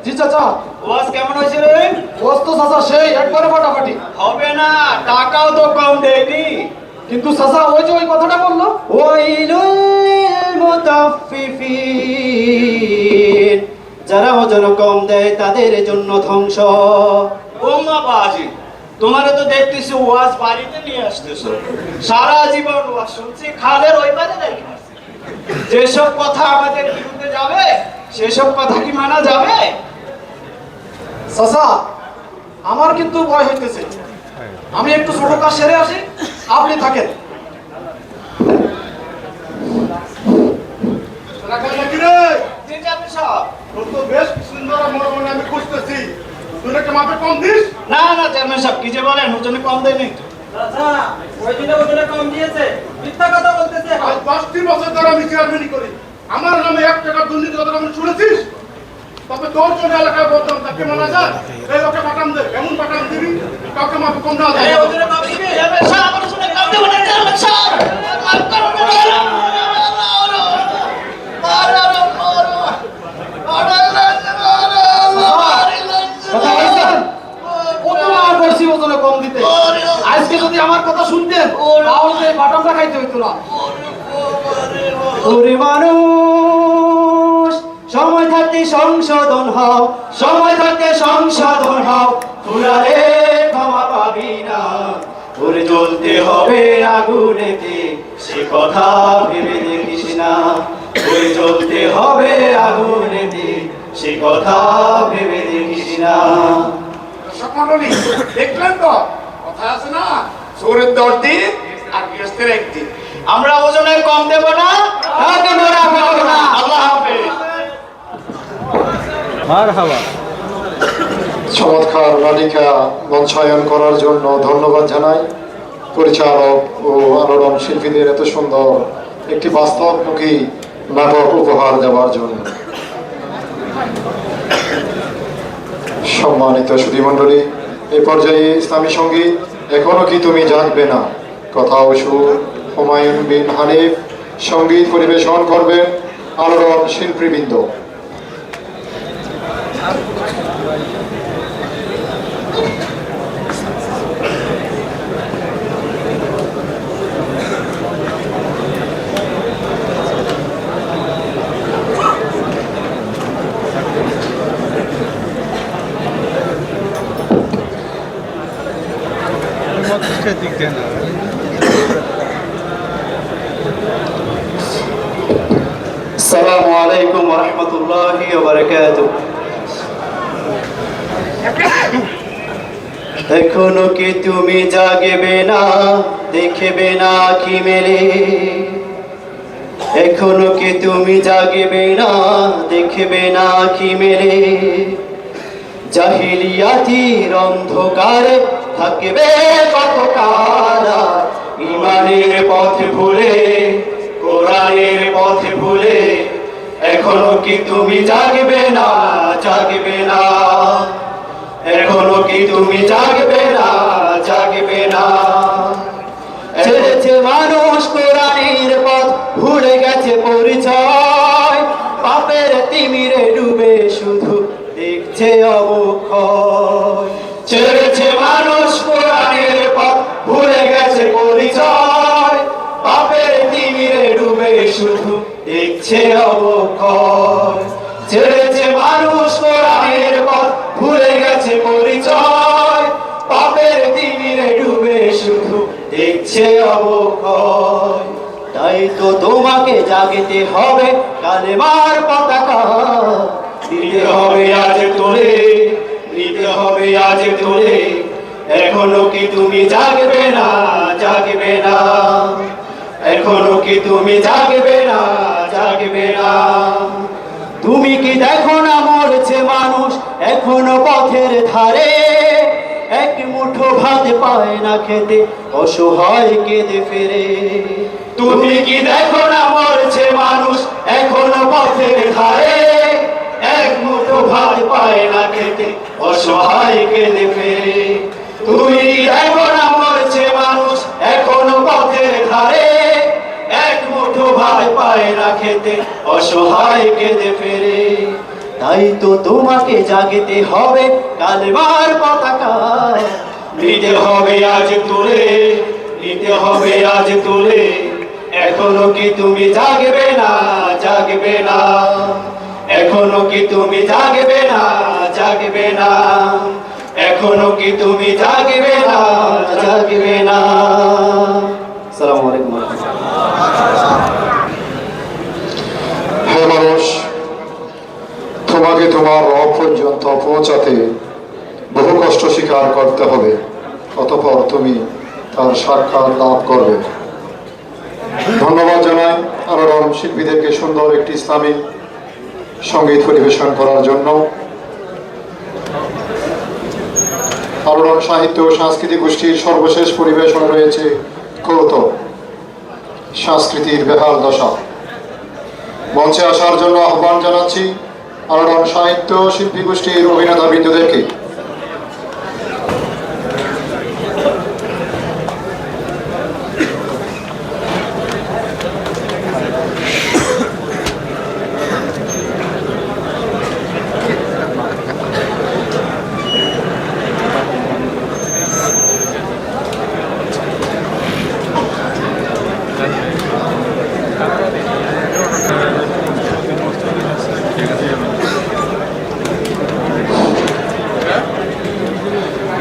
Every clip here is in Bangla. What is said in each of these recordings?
জি চাচা, ওয়াজ কেমন হয়েছে রে? ওয়াজ তো চাচা সেই একবারে ফাটাফাটি। হবে না, টাকাও তো কম দেয়নি। কিন্তু চাচা ওই যে ওই কথাটা বললো, ওয়াইলুল মুতাফফিফিন, যারা ওজন কম দেয় তাদের জন্য ধ্বংস। ও মা বাজি, তোমারে তো দেখতেছি ওয়াজ বাড়িতে নিয়ে আসতেছো। সারা জীবন ওয়াজ শুনছি, খালের ওই পারে রেখে আসছি। যেসব কথা আমাদের বিরুদ্ধে যাবে সেসব কথা কি মানা যাবে? চাচা আমার কিন্তু ভয় হইতেছে, আমি একটু ছোট কাজ সেরে আসি, আপনি থাকেন। জি চাচা সাহেব। বেশ সুন্দর মনে আমি খুঁজতেছি, তুই একটা মাপে কম দিস। না না চেয়ারম্যান সাহেব, কি যে বলেন, ওজনে কম দেয় নাই তো। আচ্ছা, ওই দিনে ওজনে কম দিয়েছে, মিথ্যা কথা বলতেছে। আজ 10টি বছর ধরে আমি চেয়ারম্যানই করি, আমার নামে 1 টাকা দুর্নীতি কথা আমি শুনেছিস? তবে তোর জন্য এলাকায় বলতাম, তাকে মানা যায়? এই ওকে পাঠান দে, কেমন পাঠান দিবি? কাউকে মাপে কম দেওয়া যায়? ওজনে কম দিবি? চেয়ারম্যান সাহেব, আমার ওজনে কম দেব না, চেয়ারম্যান সাহেব। মাফ করুন না। কথা বলছেন, কত না করছি ওজনে কম দিতে। আজকে যদি আমার কথা শুনতেন তাহলে এই বাটামটা খাইতে হইতো না। ওরে মানুষ, সময় থাকতে সংশোধন হও, সময় থাকতে সংশোধন হও, ফুরালে ক্ষমা পাবি না। ওরে জ্বলতে হবে আগুনেতে, সে কথা ভেবে দেখিস না। ওরে জ্বলতে হবে আগুনেতে, সে কথা ভেবে দেখিস না। দর্শক মণ্ডলী, দেখলেন তো কথা আছে না, চোরের 10 দিন আর গৃহস্থের 1 দিন। আমরা ওজনে কম দেব না, কাউকে মারা খাবো না। আল্লাহ হাফেজ। চমৎকার নাটিকা মঞ্চায়ন করার জন্য ধন্যবাদ জানাই পরিচালক ও আলোড়ন শিল্পীদের এত সুন্দর একটি বাস্তবমুখী নাটক উপহার দেওয়ার জন্য। সম্মানিত সুধীমণ্ডলী, এই পর্যায়ে ইসলামী সঙ্গীত এখনো কি তুমি জাগবে না, কথা ও সুর হুমায়ুন বিন হানিফ, সঙ্গীত পরিবেশন করবেন আলোড়ন শিল্পীবৃন্দ। আসসালামু আলাইকুম ওয়া রাহমাতুল্লাহি ওয়া বারাকাতুহু। এখনো কি তুমি জাগবে না, দেখবে না কি মেলে? এখনো কি তুমি জাগবে না, দেখবে না কি মেলে? জাহিলিয়াতির অন্ধকারে থাকবে কতকাল, ইমানের পথ ভুলে, কোরআনের পথ ভুলে। এখনো কি তুমি জাগবে না, জাগবে না? এখনো কি তুমি জাগবে না, জাগবে না? ছেড়েছে মানুষ কোরআনের পথ, ভুলে গেছে পরিচয়, পাপের তিমিরে ডুবে শুধু দেখছে অবক্ষয়। ছেড়েছে মানুষ কোরআনের পথ, ভুলে গেছে পরিচয়, পাপের তিমিরে ডুবে শুধু দেখছে অবক্ষয়। ছেড়েছে মানুষ কোরআনের পথ, ভুলে গেছে পরিচয়, পাপের তিমিরে ডুবে শুধু দেখছে অবক্ষয়। তাই তো তোমাকে জাগতে হবে, কালেমার পতাকা দিতে হবে আজ তোলে, নিতে হবে আজ তোলে। এখনো কি তুমি জাগবে না, জাগবে না? এখনো কি তুমি জাগবে না, জাগবে না? তুমি কি দেখো না মরছে মানুষ এখনো পথের ধারে, এক মুঠো ভাত পায় না খেতে, অসহায় কেঁদে ফেরে। তুমি কি দেখো না মরছে মানুষ এখনো পথের ধারে, এক মুঠো ভাত পায় না খেতে, অসহায় কেঁদে ফেরে। তুমি কি দেখো না মরছে মানুষ এখনো পথের ধারে, এক মুঠো ভাত পায় না খেতে, মাটিতে অসহায় কেঁদে ফেরে। তাই তো তোমাকে জাগতে হবে কালেমার পতাকা, নিতে হবে আজ তুলে, নিতে হবে আজ তুলে। এখনো কি তুমি জাগবে না, জাগবে না? এখনো কি তুমি জাগবে না, জাগবে না? এখনো কি তুমি জাগবে না, জাগবে না? আসসালামু আলাইকুম। হে মানুষ, তোমাকে তোমার রব পর্যন্ত পৌঁছাতে বহু কষ্ট স্বীকার করতে হবে, অতঃপর তুমি তার সাক্ষাৎ লাভ করবে। ধন্যবাদ জানাই আলোড়ন শিল্পীদেরকে সুন্দর একটি ইসলামী সঙ্গীত পরিবেশন করার জন্য। আলোড়ন সাহিত্য ও সাংস্কৃতিক গোষ্ঠীর সর্বশেষ পরিবেশনে রয়েছে কৌতুক, সংস্কৃতির বেহাল দশা। মঞ্চে আসার জন্য আহ্বান জানাচ্ছি আলোড়ন সাহিত্য শিল্পী গোষ্ঠীর অভিনেতাবৃন্দদেরকে।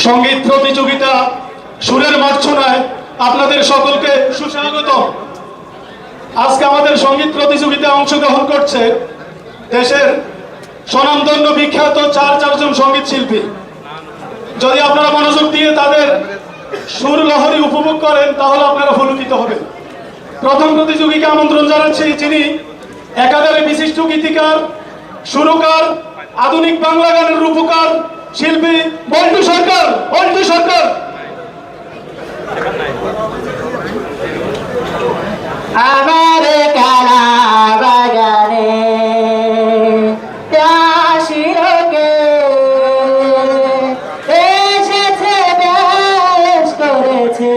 সঙ্গীত প্রতিযোগিতা সুরের মূর্ছনায় আপনাদের সকলকে সুস্বাগত। আজকে আমাদের সঙ্গীত প্রতিযোগিতায় অংশগ্রহণ করছে দেশের স্বনামধন্য বিখ্যাত চারজন সঙ্গীত শিল্পী। যদি আপনারা মনোযোগ দিয়ে তাদের সুর লহরী উপভোগ করেন তাহলে আপনারা পুলকিত হবেন। প্রথম প্রতিযোগীকে আমন্ত্রণ জানাচ্ছি, যিনি একাধারে বিশিষ্ট গীতিকার, সুরকার, আধুনিক বাংলা গানের রূপকার শিল্পী বল্টু সরকার। বল্টু সরকার। আমার কালা বাগানে শিরকে এসেছে, বেশ করেছে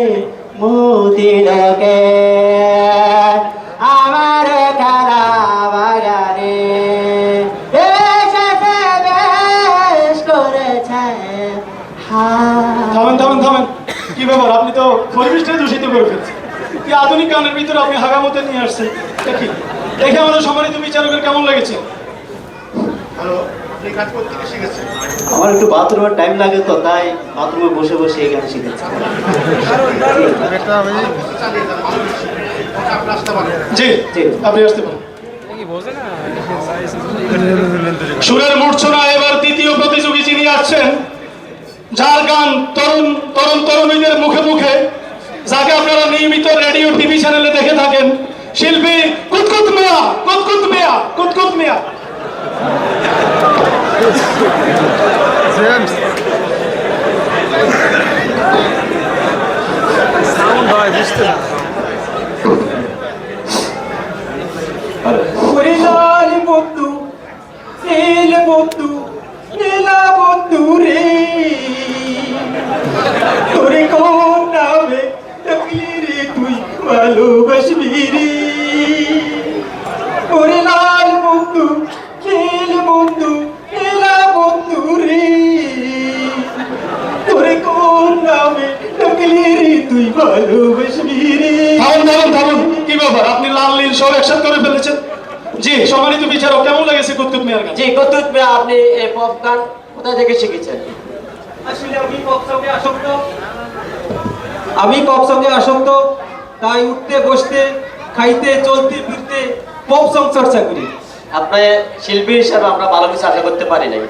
মুদিলকে। আমার কালা বাগানে এসেছে, বেশ করেছে। থামেন থামেন থামেন, কি ব্যাপার? আপনি তো পরিবেশটাই দূষিত করে ফেলছেন। কি আধুনিক গানের ভিতরে আপনি হাগামতে নিয়ে আসছেন? দেখি দেখে আমাদের সম্মানিত বিচারকের কেমন লেগেছে? হ্যালো, আপনি কাজ করতে কি শিখেছেন? আমার একটু বাথরুমের টাইম লাগে, তো তাই বাথরুমে বসে বসে এই গান শিখেছি। চালিয়ে যান, মানুষ শিখবে। আপনি আসতে পারেন। জি জি। আপনি আসতে পারেন। সুরের মূর্ছনা এবার দ্বিতীয় প্রতিযোগী যিনি আসছেন, যার গান তরুণ তরুণ তরুণীদের মুখে মুখে, যাকে আপনারা নিয়মিত রেডিও টিভি চ্যানেলে দেখে থাকেন, শিল্পী কুতকুত মিয়া। কুতকুত মিয়া, কুতকুত মিয়া। লাল বন্ধু, নীল বন্ধু, নীলা বন্ধু রে, তোরে কোন নামে ডাকলি রে তুই ভালোবাসবি রে? ওরে লাল বন্ধু, নীল বন্ধু, নীলা বন্ধু রে, তোরে কোন নামে ডাকলি রে তুই ভালোবাসবি রে? থামুন থামুন থামুন, কি ব্যাপার? আপনি লাল নীল সব একসাথে করে ফেলেছেন। জি, সম্মানিত বিচারক, কেমন লেগেছে কুতকুত মিয়ার গান? জি, কুতকুত মিয়া, আপনি এই পপ গান কোথা থেকে শিখেছেন? আসলে আমি পপ সঙ্গে আসক্ত। তাই উঠতে বসতে, খাইতে, চলতে ফিরতে পপ সং চর্চা করি। আপনার শিল্পী হিসাবে আমরা ভালো কিছু আশা করতে পারি নাই।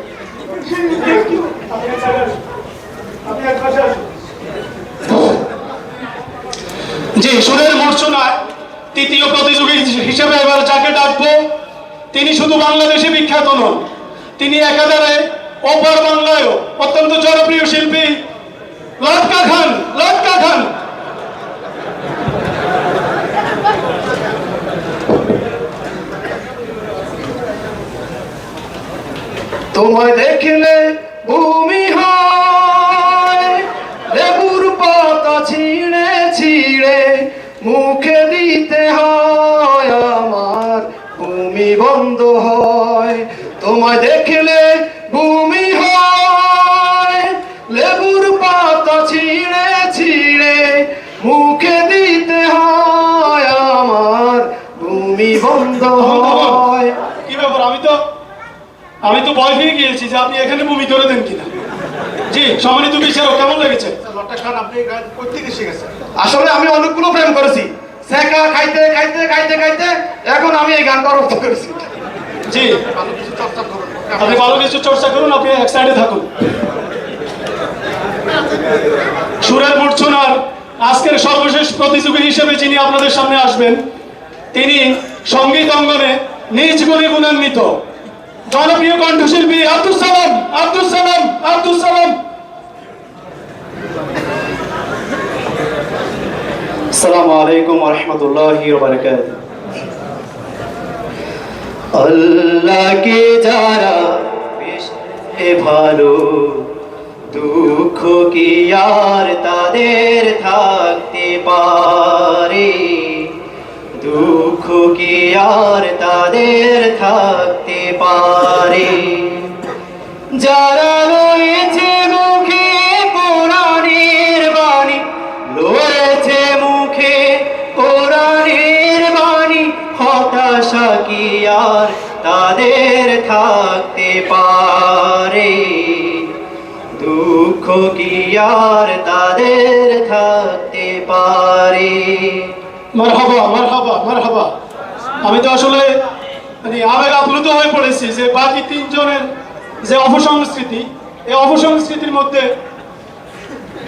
জি, সুরের মূর্ছনায় তৃতীয় প্রতিযোগী হিসেবে এবার যাকে ডাকবো, তিনি শুধু বাংলাদেশে বিখ্যাত নন, তিনি একাধারে ওপার বাংলায়ও অত্যন্ত জনপ্রিয় শিল্পী লটকা খান। লটকা খান। তোমায় দেখলে ভূমি হয় লেবুর পাতা ছিঁড়ে ছিঁড়ে মুখে দিতে হয় আমার ভূমি বন্ধ হয়, তোমায় দেখলে ভূমি হয়, লেবুর পাতা ছিঁড়ে ছিঁড়ে মুখে দিতে হয় আমার, ভূমি বন্ধ হয়। কি ব্যাপার, আমি তো ভয় পেয়ে গিয়েছি যে আপনি এখানে ভূমি করে দেন কিনা। জি, সম্মানিত বিচারক, কেমন লেগেছে? লট্টা খান, আপনি গান কই থেকে শিখেছেন? আসলে আমি অনেকগুলো প্রেম করেছি, শেখা খাইতে খাইতে খাইতে খাইতে এখন আমি এই গানটা রপ্ত করেছি। জি, ভালো কিছু চর্চা করুন। আপনি ভালো কিছু চর্চা করুন, আপনি এক সাইডে থাকুন। সুরের মূর্ছনার আজকের সর্বশেষ প্রতিযোগী হিসেবে যিনি আপনাদের সামনে আসবেন, তিনি সঙ্গীত অঙ্গনে নিজ গুণে গুণান্বিত জনপ্রিয় কণ্ঠশিল্পী আব্দুল সালাম। আসসালামু আলাইকুম ওয়া রাহমাতুল্লাহি ওয়া বারাকাতুহু। আল্লাহকে যারা বেশি ভালো, দুঃখ কি আর তাদের থাকতে পারে, দুঃখ কি আর তাদের থাকতে পারে। যারা রয়েছে মুখে কোরআনের বাণী, রয়েছে মুখে কোরআনের বাণী, হতাশা কি আর তাদের থাকতে পারে, দুঃখ কি আর তাদের থাকতে পারে। মারহাবা। আমি তো আসলে আবেগ আপ্লুত হয়ে পড়েছি যে বাকি তিনজনের যে অপসংস্কৃতি, এই অপসংস্কৃতির মধ্যে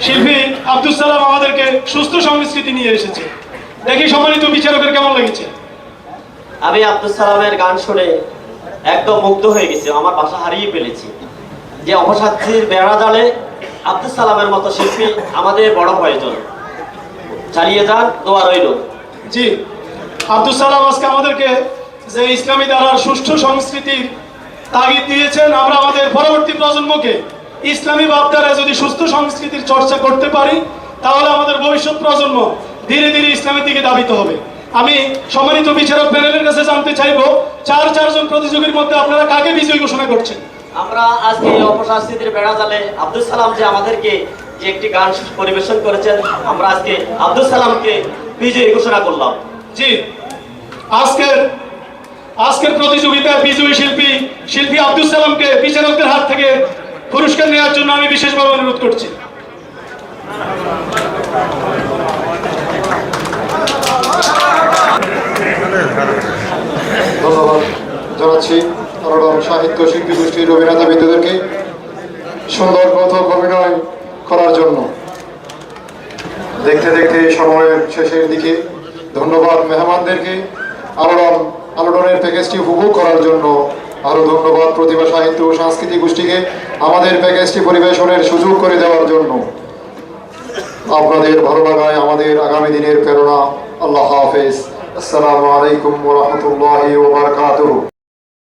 শিল্পী আব্দুল সালাম আমাদেরকে সুস্থ সংস্কৃতি নিয়ে এসেছে। দেখি সম্মানিত বিচারকের কেমন লেগেছে। আমি আব্দুল সালামের গান শুনে একদম মুগ্ধ হয়ে গেছি, আমার ভাষা হারিয়ে ফেলেছি। যে অপশান্তির বেড়া জালে আব্দুল সালামের মতো শিল্পী আমাদের বড় প্রয়োজন। চালিয়ে যান, দোয়া রইল। জি, আব্দুল সালাম আজকে আমাদেরকে যে ইসলামী ধারার সুষ্ঠু সংস্কৃতির তাগিদ দিয়েছেন, আমরা আমাদের পরবর্তী প্রজন্মকে ইসলামী ভাবধারায় যদি সুস্থ সংস্কৃতির চর্চা করতে পারি, তাহলে আমাদের ভবিষ্যৎ প্রজন্ম ধীরে ধীরে ইসলামের দিকে ধাবিত হবে। আমি সম্মানিত বিচারক প্যানেলের কাছে জানতে চাইবো, চারজন প্রতিযোগীর মধ্যে আপনারা কাকে বিজয়ী ঘোষণা করছেন? আমরা আজকে এই অপসংস্কৃতির বেড়া জালে আব্দুল সালাম যে আমাদেরকে যে একটি গান পরিবেশন করেছেন, আমরা আজকে আব্দুল সালামকে বিজয়ী ঘোষণা করলাম। জি, আজকের প্রতিযোগিতার বিজয়ী শিল্পী আব্দুল সালামকে বিচারকদের হাত থেকে পুরস্কার নেওয়ার জন্য আমি বিশেষভাবে অনুরোধ করছি। ধন্যবাদ জানাচ্ছি আলোড়ন সাহিত্য শিল্পী গোষ্ঠীর অভিনেতা বিন্দুদেরকে সুন্দর কথক অভিনয় করার জন্য। দেখতে দেখতে সময়ের শেষের দিকে ধন্যবাদ মেহমানদেরকে আলোড়নের প্যাকেজটি উপভোগ করার জন্য। আরও ধন্যবাদ প্রতিভা সাহিত্য ও সাংস্কৃতিক গোষ্ঠীকে আমাদের প্যাকেজটি পরিবেশনের সুযোগ করে দেওয়ার জন্য। আপনাদের ভালো লাগায় আমাদের আগামী দিনের প্রেরণা। আল্লাহ হাফেজ। আসসালামু আলাইকুম ওয়া রাহমাতুল্লাহি ওয়া বারাকাতুহু।